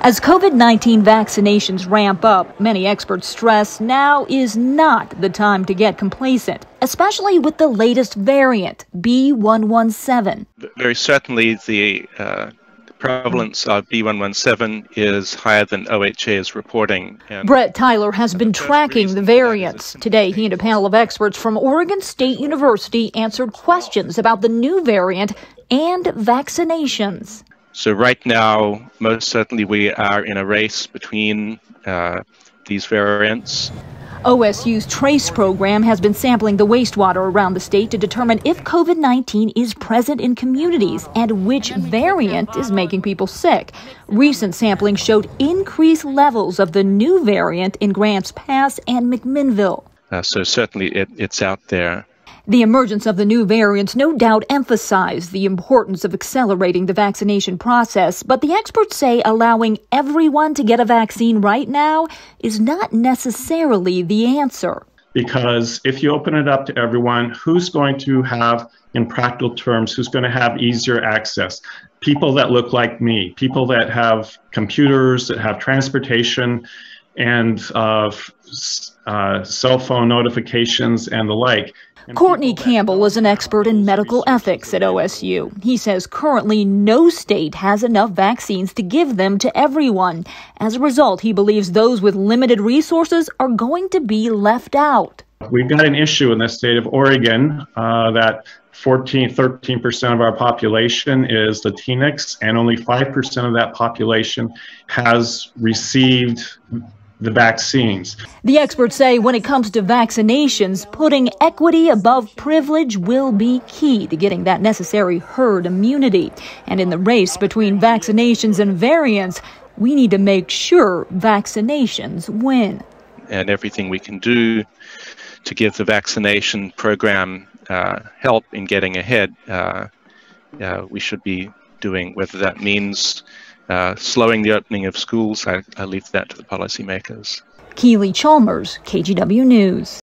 As COVID-19 vaccinations ramp up, many experts stress now is not the time to get complacent, especially with the latest variant, B.1.1.7. Very certainly the prevalence of B.1.1.7 is higher than OHA is reporting. Brett Tyler has been tracking the variants. Today, he and a panel of experts from Oregon State University answered questions about the new variant and vaccinations. So right now, most certainly we are in a race between these variants. OSU's TRACE program has been sampling the wastewater around the state to determine if COVID-19 is present in communities and which variant is making people sick. Recent sampling showed increased levels of the new variant in Grants Pass and McMinnville. So certainly it's out there. The emergence of the new variants no doubt emphasized the importance of accelerating the vaccination process, but the experts say allowing everyone to get a vaccine right now is not necessarily the answer. Because if you open it up to everyone, who's going to have, in practical terms, who's going to have easier access? People that look like me, people that have computers, that have transportation, and cell phone notifications and the like. Courtney Campbell is an expert in medical ethics at OSU. He says currently no state has enough vaccines to give them to everyone. As a result, he believes those with limited resources are going to be left out. We've got an issue in the state of Oregon that 13% of our population is Latinx, and only 5% of that population has received the vaccines. The experts say when it comes to vaccinations, putting equity above privilege will be key to getting that necessary herd immunity. And in the race between vaccinations and variants, we need to make sure vaccinations win. And everything we can do to give the vaccination program help in getting ahead, we should be doing, whether that means slowing the opening of schools. I leave that to the policymakers. Keely Chalmers, KGW News.